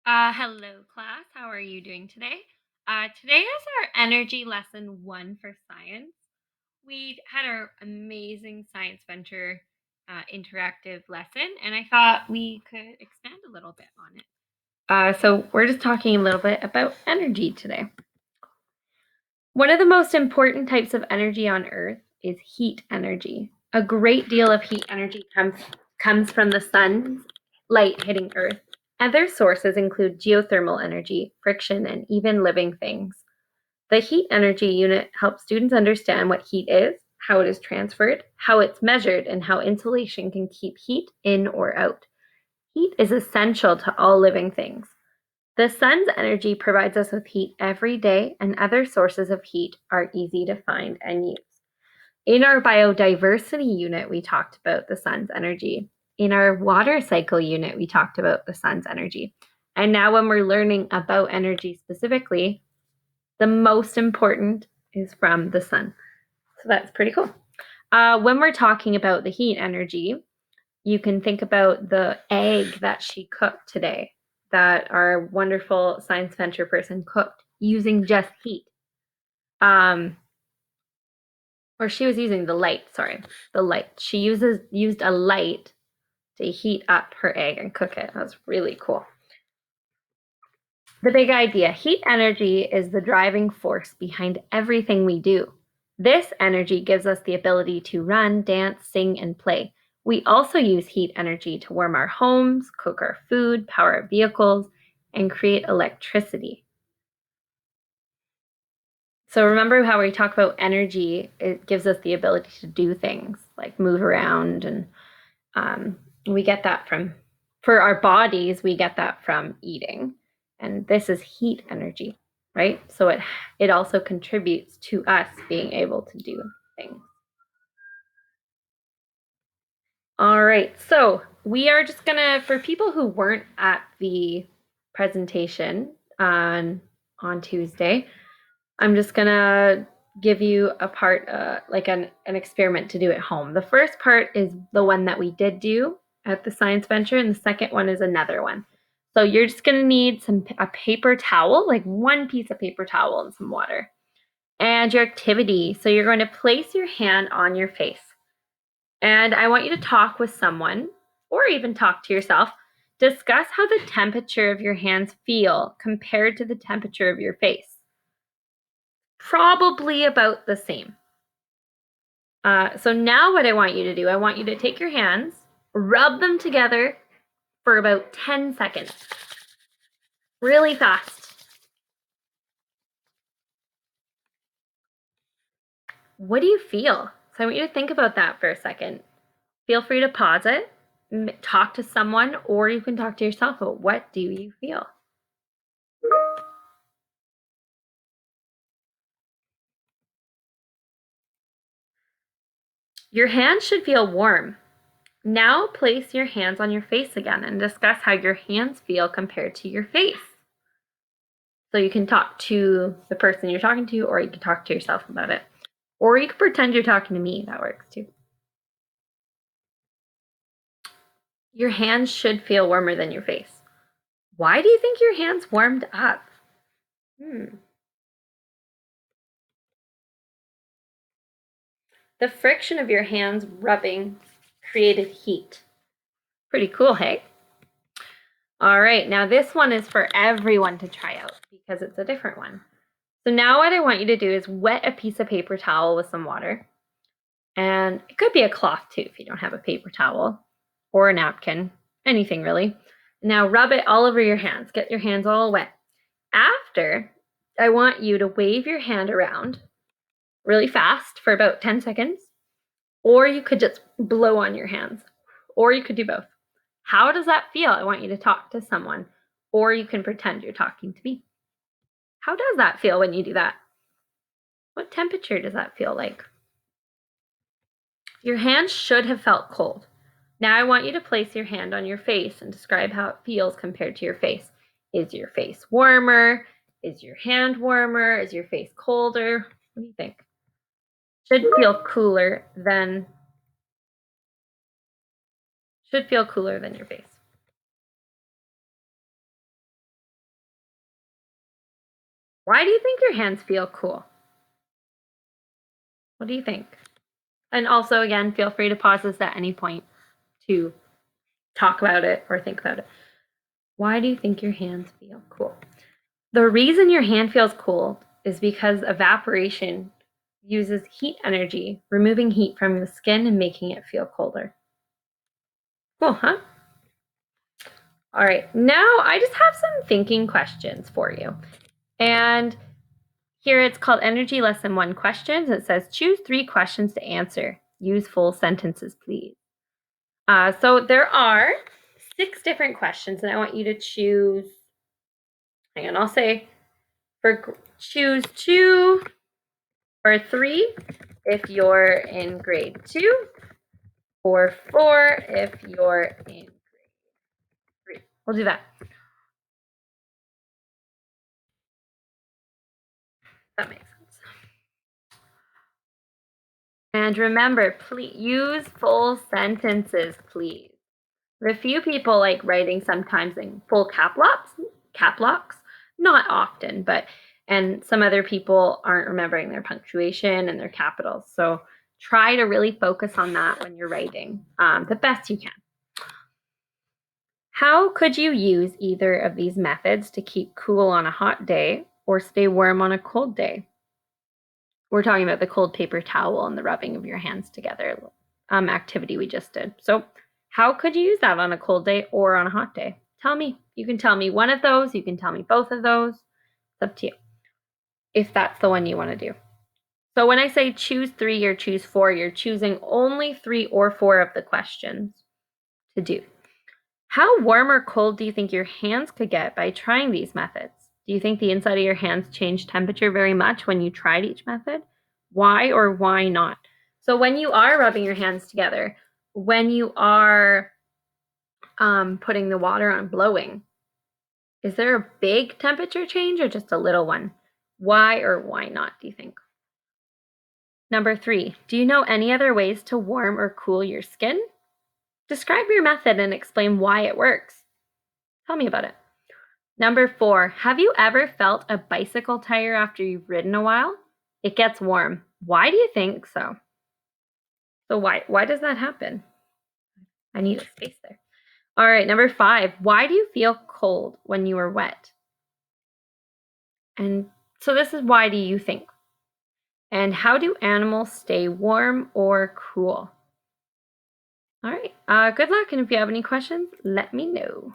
Hello, class. How are you doing today? Today is our energy lesson one for science. We had our amazing science venture interactive lesson, and I thought we could expand a little bit on it. So, we're just talking a little bit about energy today. One of the most important types of energy on Earth is heat energy. A great deal of heat energy comes from the sun's light hitting Earth. Other sources include geothermal energy, friction, and even living things. The heat energy unit helps students understand what heat is, how it is transferred, how it's measured, and how insulation can keep heat in or out. Heat is essential to all living things. The sun's energy provides us with heat every day, and other sources of heat are easy to find and use. In our biodiversity unit, we talked about the sun's energy. In our water cycle unit, we talked about the sun's energy. And now, when we're learning about energy specifically, the most important is from the sun. So that's pretty cool. When we're talking about the heat energy, you can think about the egg that she cooked today, that our wonderful science venture person cooked using just heat. Or she was using the light, sorry, the light. She used a light to heat up her egg and cook it. That was really cool. The big idea, heat energy is the driving force behind everything we do. This energy gives us the ability to run, dance, sing, and play. We also use heat energy to warm our homes, cook our food, power our vehicles, and create electricity. So remember how we talk about energy, it gives us the ability to do things like move around, and we get that from, for our bodies, we get that from eating. And this is heat energy, right? So it also contributes to us being able to do things. All right, so we are just gonna, for people who weren't at the presentation on Tuesday, I'm just gonna give you a part, like an experiment to do at home. The first part is the one that we did do at the Science Venture, and the second one is another one. So you're just gonna need a paper towel, like one piece of paper towel and some water. And your activity, so you're going to place your hand on your face. And I want you to talk with someone, or even talk to yourself. Discuss how the temperature of your hands feel compared to the temperature of your face. Probably about the same. So now what I want you to do, I want you to take your hands, rub them together for about 10 seconds. Really fast. What do you feel? So I want you to think about that for a second. Feel free to pause it, talk to someone, or you can talk to yourself about what do you feel? Your hands should feel warm. Now place your hands on your face again and discuss how your hands feel compared to your face. So you can talk to the person you're talking to, or you can talk to yourself about it. Or you can pretend you're talking to me. That works too. Your hands should feel warmer than your face. Why do you think your hands warmed up? The friction of your hands rubbing created heat. Pretty cool, hey? All right, now this one is for everyone to try out because it's a different one. So now what I want you to do is wet a piece of paper towel with some water. And it could be a cloth too if you don't have a paper towel, or a napkin, anything really. Now rub it all over your hands. Get your hands all wet. After, I want you to wave your hand around really fast for about 10 seconds, or you could just blow on your hands, or you could do both. How does that feel? I want you to talk to someone, or you can pretend you're talking to me. How does that feel when you do that? What temperature does that feel like? Your hands should have felt cold. Now I want you to place your hand on your face and describe how it feels compared to your face. Is your face warmer? Is your hand warmer? Is your face colder? What do you think? Should feel cooler than your face. Why do you think your hands feel cool? What do you think? And also, again, feel free to pause this at any point to talk about it or think about it. Why do you think your hands feel cool? The reason your hand feels cool is because evaporation uses heat energy, removing heat from the skin and making it feel colder. Cool, huh? All right, now I just have some thinking questions for you. And here it's called Energy Lesson 1 Questions. It says choose 3 questions to answer. Use full sentences, please. So there are 6 different questions, and I want you to choose. Hang on, I'll say choose 2 or 3 if you're in grade 2, or 4 if you're in grade 3. We'll do that. That makes sense. And remember, please use full sentences, please. A few people like writing sometimes in full cap locks, not often, but and some other people aren't remembering their punctuation and their capitals. So try to really focus on that when you're writing the best you can. How could you use either of these methods to keep cool on a hot day or stay warm on a cold day? We're talking about the cold paper towel and the rubbing of your hands together activity we just did. So how could you use that on a cold day or on a hot day? Tell me. You can tell me one of those. You can tell me both of those. It's up to you if that's the one you want to do. So when I say choose 3 or choose 4, you're choosing only 3 or 4 of the questions to do. How warm or cold do you think your hands could get by trying these methods? Do you think the inside of your hands changed temperature very much when you tried each method? Why or why not? So when you are rubbing your hands together, when you are putting the water on blowing, is there a big temperature change or just a little one? Why or why not, do you think? Number 3, do you know any other ways to warm or cool your skin? Describe your method and explain why it works. Tell me about it. Number 4, have you ever felt a bicycle tire after you've ridden a while? It gets warm. Why do you think so? So why does that happen? I need a space there. All right, number 5, why do you feel cold when you are wet? And so this is why do you think? And how do animals stay warm or cool? All right, good luck. And if you have any questions, let me know.